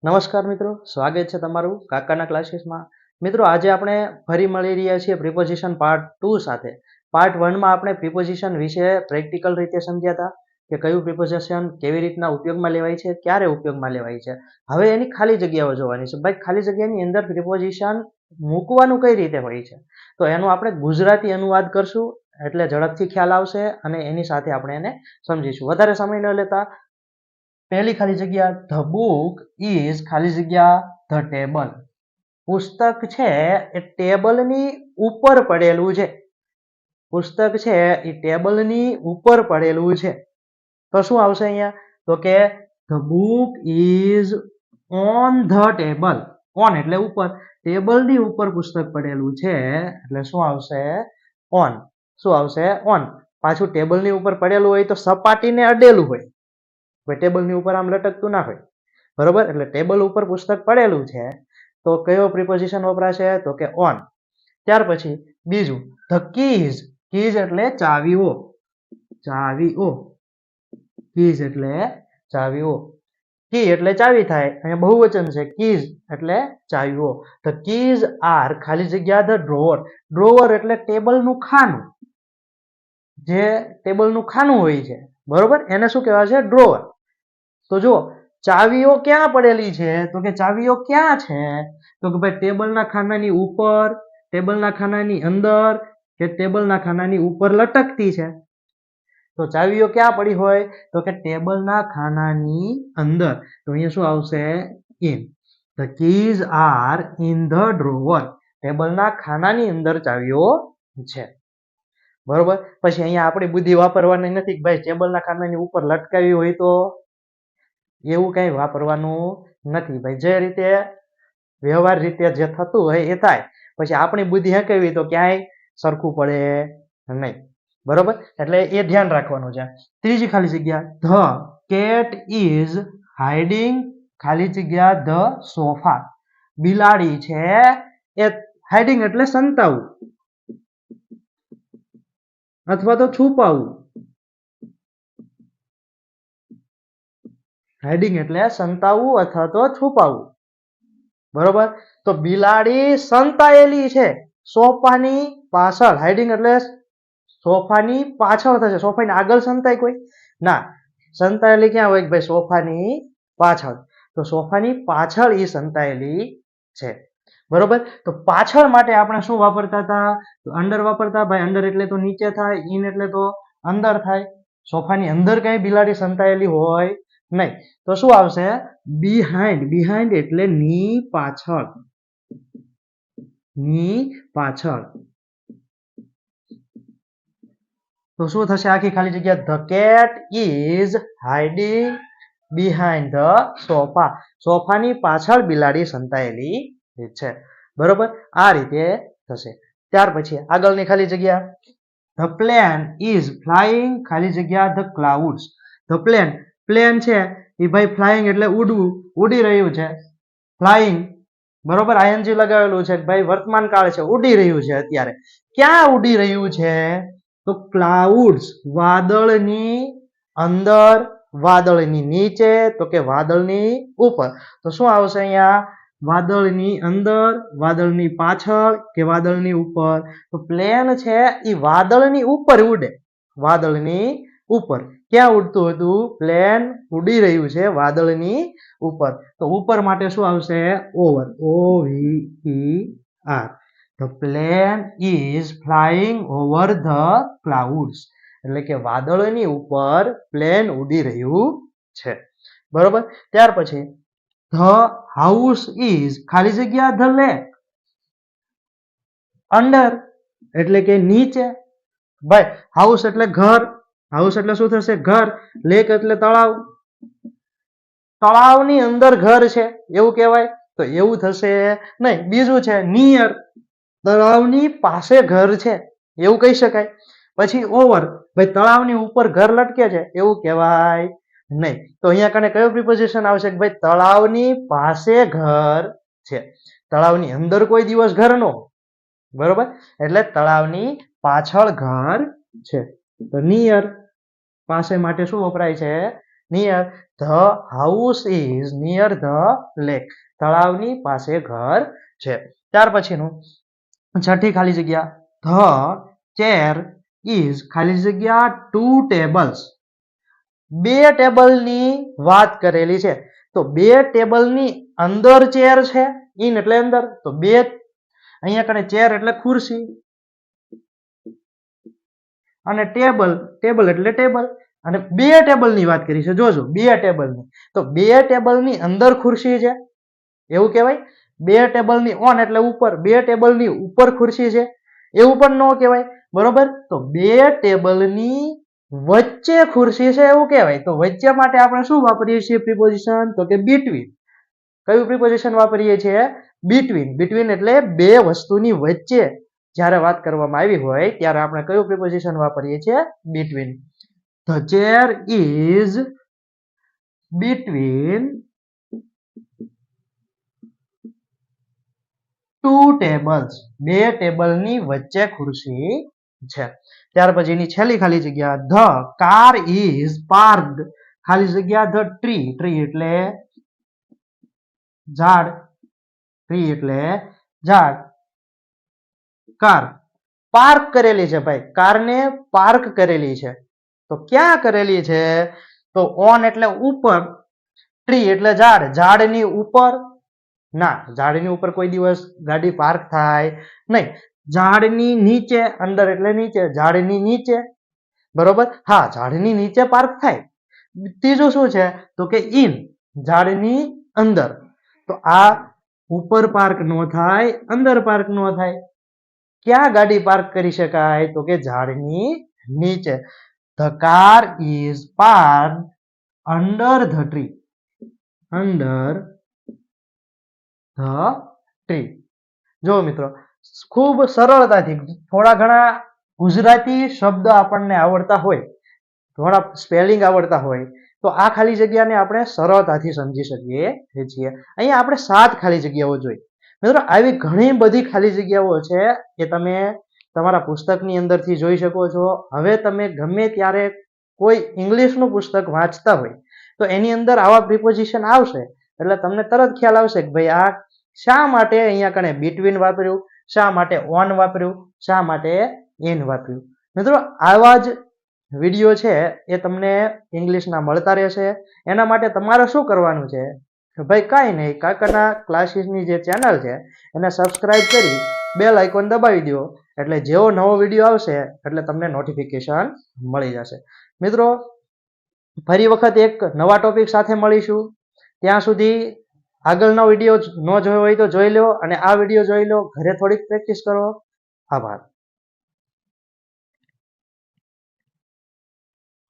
નમસ્કાર મિત્રો, સ્વાગત છે તમારું કાકાના ક્લાસીસમાં. મિત્રો, આજે આપણે ફરી મળી રહ્યા છીએ પ્રિપોઝિશન પાર્ટ 2 સાથે. પાર્ટ 1 માં આપણે પ્રિપોઝિશન વિશે પ્રેક્ટિકલ રીતે સમજ્યા હતા કે કયું પ્રિપોઝિશન કેવી રીતના ઉપયોગમાં લેવાય છે, ક્યારે ઉપયોગમાં લેવાય છે. હવે એની ખાલી જગ્યાઓ જોવાની છે. ભાઈ, ખાલી જગ્યાની અંદર પ્રિપોઝિશન મૂકવાનું કઈ રીતે હોય છે, તો એનું આપણે ગુજરાતી અનુવાદ કરશું એટલે ઝડપથી ખ્યાલ આવશે અને એની સાથે આપણે એને સમજીશું. વધારે સમય ન લેતા પહેલી ખાલી જગ્યા, ધ બુક ઇઝ ખાલી જગ્યા ધ ટેબલ. પુસ્તક છે એ ટેબલની ઉપર પડેલું છે. પુસ્તક છે એ ટેબલની ઉપર પડેલું છે. તો શું આવશે અહીંયા? તો કે the book is on the table. On એટલે ઉપર, ટેબલની ઉપર પુસ્તક પડેલું છે એટલે શું આવશે? ઓન. શું આવશે? ઓન. પાછું ટેબલની ઉપર પડેલું હોય તો સપાટીને અડેલું હોય, ટેબલની ઉપર આમ લટકતું ના હોય, બરોબર? એટલે ટેબલ ઉપર પુસ્તક પડેલું છે તો કયો પ્રિપોઝિશન વપરાશે? તો કે ઓન. ત્યાર પછી બીજું, ધ કીઝ. કીઝ એટલે ચાવીઓ. ચાવીઓ. કીઝ એટલે ચાવીઓ. કી એટલે ચાવી થાય, અહીંયા બહુવચન છે. કીઝ એટલે ચાવીઓ. ધ કીઝ આર ખાલી જગ્યા ધ ડ્રોવર. ડ્રોવર એટલે ટેબલનું ખાનું. જે ટેબલનું ખાનું હોય છે, બરોબર, એને શું કહેવાય છે? ડ્રોવર. તો જો ચાવીઓ ક્યાં પડેલી છે? તો કે ચાવીઓ ક્યાં છે? તો કે ભાઈ ટેબલના ખાનાની ઉપર, ટેબલના ખાનાની અંદર કે ટેબલના ખાનાની ઉપર લટકતી છે. તો ચાવીઓ ક્યાં પડી હોય? તો કે ટેબલના ખાનાની અંદર. તો અહીંયા શું આવશે? In. The keys are in the drawer. ટેબલના ખાનાની અંદર ચાવીઓ છે, બરોબર. પછી અહીંયા આપણી બુદ્ધિ વાપરવાની નથી. ભાઈ ટેબલના ખાનાની ઉપર લટકાવી હોય તો એવું કઈ વાપરવાનું નથી. ભાઈ જે રીતે વ્યવહાર રીતે જે થતું હોય એ થાય. પછી આપણી બુદ્ધિ હકેવી તો ક્યાંય સરખું પડે નહીં, બરોબર. એટલે એ ધ્યાન રાખવાનું છે. ત્રીજી ખાલી જગ્યા, ધ કેટ ઇઝ હાઇડિંગ ખાલી જગ્યા ધ સોફા. બિલાડી છે એ હાઇડિંગ એટલે સંતાવું અથવા તો છુપાવું. હાઇડિંગ એટલે સંતાવવું અથવા તો છુપાવવું, બરોબર. તો બિલાડી સંતાયેલી છે સોફાની પાછળ. હાઇડિંગ એટલે સોફાની પાછળ થશે. સોફાની આગળ સંતાય કોઈ ના, સંતાયેલી ક્યાં હોય? ભાઈ સોફાની પાછળ. તો સોફાની પાછળ એ સંતાયેલી છે, બરોબર. તો પાછળ માટે આપણે શું વાપરતા હતા? તો અંડર વાપરતા. ભાઈ અંડર એટલે તો નીચે થાય, ઇન એટલે તો અંદર થાય. સોફાની અંદર કઈ બિલાડી સંતાયેલી હોય નહીં. તો શું આવશે? બિહાઇન્ડ. બિહાઇન્ડ એટલે ની પાછળ. ની પાછળ. તો શું થશે આખી ખાલી જગ્યા? The cat is hiding behind the sofa. સોફાની પાછળ બિલાડી સંતાયેલી છે, બરોબર. આ રીતે થશે. ત્યાર પછી આગળની ખાલી જગ્યા, ધ પ્લેન ઇઝ ફ્લાઇંગ ખાલી જગ્યા the clouds. The plane. Plane છે એ ભાઈ ફ્લાઇંગ એટલે ઉડવું, ઉડી રહ્યું છે. ફ્લાઇંગ, બરોબર, આઈએનજી લગાવેલું છે. ભાઈ વર્તમાન કાળ છે, ઉડી રહ્યું છે અત્યારે. ક્યાં ઉડી રહ્યું છે? તો ક્લાઉડ્સ. વાદળની અંદર, વાદળની નીચે, તો કે વાદળની ઉપર. તો શું આવશે અહીંયા? વાદળની અંદર, વાદળની પાછળ કે વાદળની ઉપર. તો પ્લેન છે એ વાદળની ઉપર ઉડે. વાદળની ઉપર. ક્યાં ઉડતું હતું? પ્લેન ઉડી રહ્યું છે વાદળની ઉપર. તો ઉપર માટે શું આવશે? Over. OVER. The plane is flying over the clouds. એટલે કે વાદળની ઉપર પ્લેન ઉડી રહ્યું છે, બરોબર. ત્યાર પછી ધ હાઉસ ઇઝ ખાલી જગ્યા ધ લેક. અંડર એટલે કે નીચે. ભાઈ હાઉસ એટલે ઘર. હાઉસ એટલે શું થશે? ઘર. લેક એટલે તળાવ. તળાવની અંદર ઘર છે એવું કહેવાય? તો એવું થશે નહીં. બીજું છે નિયર. તળાવની પાસે ઘર છે એવું કહી શકાય. પછી ઓવર. ભાઈ તળાવની ઉપર ઘર લટકે છે એવું કહેવાય નહીં. તો અહીંયા કને કયો પ્રિપોઝિશન આવશે? કે ભાઈ તળાવની પાસે ઘર છે. તળાવની અંદર કોઈ દિવસ ઘર નો, બરોબર. એટલે તળાવની પાછળ ઘર છે. તો નિયર. પાસે માટે શું વપરાય છે? Near. The house is near the lake. તળાવની પાસે ઘર છે. ત્યાર પછીનું છઠ્ઠી ખાલી જગ્યા, ધ ચેર ઇઝ ખાલી જગ્યા ટુ ટેબલ્સ. બે ટેબલની વાત કરેલી છે, તો બે ટેબલની અંદર ચેર છે, ઇન એટલે અંદર, તો બે અહીંયા કને ચેર એટલે ખુરશી અને ટેબલ એટલે ટેબલ, અને બે ટેબલની વાત કરી છે. જોજો, બે ટેબલની, તો બે ટેબલની અંદર ખુરશી છે એવું કહેવાય. બે ટેબલની ઓન એટલે ઉપર, બે ટેબલની ઉપર ખુરશી છે એવું પણ ન કહેવાય. બરોબર, તો બે ટેબલની વચ્ચે ખુરશી છે એવું કહેવાય. તો વચ્ચે માટે આપણે શું વાપરીએ છીએ પ્રિપોઝિશન? તો કે બીટવીન. કયું પ્રિપોઝિશન વાપરીએ છીએ? બીટવીન. બીટવીન એટલે બે વસ્તુની વચ્ચે જ્યારે વાત કરવામાં આવી હોય ત્યારે આપણે કયું પ્રિપોઝિશન વાપરીએ છીએ? Between. The chair is between two tables. બે ટેબલની વચ્ચે ખુરશી છે. ત્યાર પછીની છેલ્લી ખાલી જગ્યા, ધ કાર ઇઝ પાર્કડ ખાલી જગ્યા ધ ટ્રી. ટ્રી એટલે ઝાડ, ટ્રી એટલે ઝાડ. કાર પાર્ક કરેલી છે ભાઈ, કારને પાર્ક કરેલી છે. તો ક્યાં કરેલી છે? તો ઓન એટલે ઉપર, ટ્રી એટલે ઝાડ, ઝાડની ઉપર ના, ઝાડની ઉપર કોઈ દિવસ ગાડી પાર્ક થાય નહીં. ઝાડની નીચે, અંદર એટલે નીચે, ઝાડની નીચે. બરોબર, હા, ઝાડની નીચે પાર્ક થાય. ત્રીજું શું છે? તો કે ઇન, ઝાડની અંદર. તો આ ઉપર પાર્ક નો થાય, અંદર પાર્ક નો થાય. ક્યાં ગાડી પાર્ક કરી શકાય? તો કે ઝાડની નીચે. The car is parked under the tree. Under the tree. જો મિત્રો, ખૂબ સરળતાથી થોડા ઘણા ગુજરાતી શબ્દ આપણને આવડતા હોય, થોડા સ્પેલિંગ આવડતા હોય, તો આ ખાલી જગ્યાને આપણે સરળતાથી સમજી શકીએ છીએ. અહીંયા આપણે 7 ખાલી જગ્યાઓ જોઈ. મિત્રો, આવી ઘણી બધી ખાલી જગ્યાઓ છે કે તમે તમારા પુસ્તકની અંદરથી જોઈ શકો છો. હવે તમે ગમે ત્યારે કોઈ ઇંગ્લિશનું પુસ્તક વાંચતા હોય તો એની અંદર આવા પ્રિપોઝિશન આવશે એટલે તમને તરત ખ્યાલ આવશે કે ભાઈ આ શા માટે અહીંયા કણે બીટવીન વાપર્યું, શા માટે ઓન વાપર્યું, શા માટે ઇન વાપર્યું. મિત્રો, આવા જ વિડીયો છે એ તમને ઇંગ્લિશના મળતા રહેશે. એના માટે તમારે શું કરવાનું છે? ભાઈ કાંઈ નહીં, કાકાના ક્લાસીસની જે ચેનલ છે એને સબસ્ક્રાઇબ કરી બેલ આઇકોન દબાવી દો, એટલે જેવો નવો વિડીયો આવશે એટલે તમને નોટિફિકેશન મળી જશે. મિત્રો, ફરી વખત એક નવા ટોપિક સાથે મળીશું. ત્યાં સુધી આગળનો વિડીયો ન જોયો હોય તો જોઈ લો, અને આ વિડીયો જોઈ લો, ઘરે થોડીક પ્રેક્ટિસ કરો. આભાર.